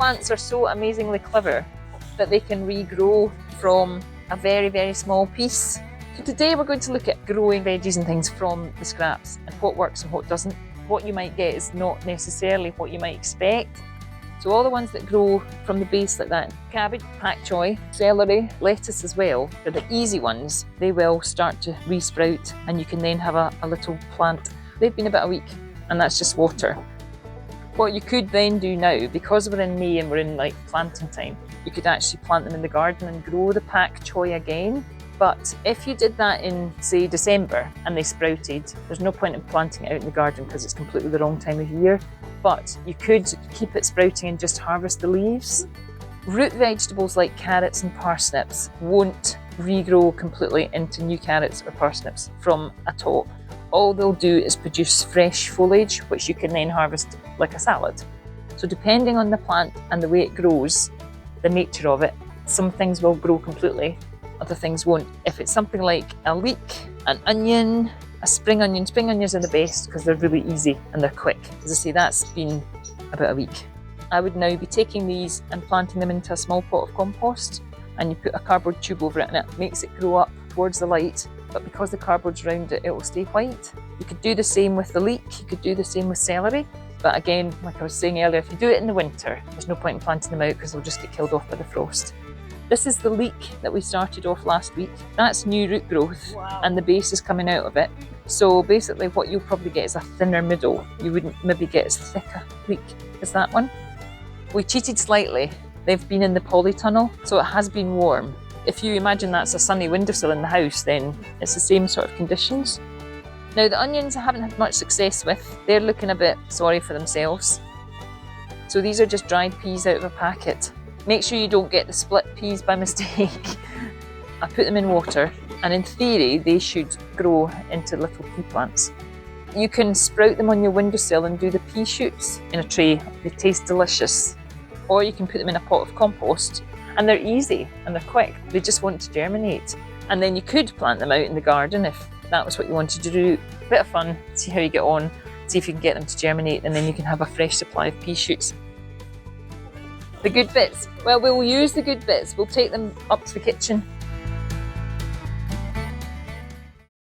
plants are so amazingly clever that they can regrow from a very, very small piece. So today we're going to look at growing veggies and things from the scraps and what works and what doesn't. What you might get is not necessarily what you might expect. So all the ones that grow from the base like that, cabbage, pak choi, celery, lettuce as well, they're the easy ones. They will start to re-sprout and you can then have a little plant. They've been about a week and that's just water. What you could then do now, because we're in May and we're in like planting time, you could actually plant them in the garden and grow the pak choi again. But if you did that in, say, December and they sprouted, there's no point in planting it out in the garden because it's completely the wrong time of year. But you could keep it sprouting and just harvest the leaves. Root vegetables like carrots and parsnips won't regrow completely into new carrots or parsnips from a top. All they'll do is produce fresh foliage, which you can then harvest like a salad. So depending on the plant and the way it grows, the nature of it, some things will grow completely, other things won't. If it's something like a leek, an onion, a spring onions are the best because they're really easy and they're quick. As I say, that's been about a week. I would now be taking these and planting them into a small pot of compost, and you put a cardboard tube over it and it makes it grow up towards the light, but because the cardboard's around it, it will stay white. You could do the same with the leek, you could do the same with celery, but again, like I was saying earlier, if you do it in the winter, there's no point in planting them out because they'll just get killed off by the frost. This is the leek that we started off last week. That's new root growth. Wow. And the base is coming out of it. So basically what you'll probably get is a thinner middle. You wouldn't maybe get as thick a leek as that one. We cheated slightly. They've been in the polytunnel, so it has been warm. If you imagine that's a sunny windowsill in the house, then it's the same sort of conditions. Now the onions I haven't had much success with. They're looking a bit sorry for themselves. So these are just dried peas out of a packet. Make sure you don't get the split peas by mistake. I put them in water and in theory they should grow into little pea plants. You can sprout them on your windowsill and do the pea shoots in a tray. They taste delicious. Or you can put them in a pot of compost and they're easy and they're quick. They just want to germinate. And then you could plant them out in the garden if that was what you wanted to do. Bit of fun, see how you get on, see if you can get them to germinate, and then you can have a fresh supply of pea shoots. The good bits, well, we'll use the good bits. We'll take them up to the kitchen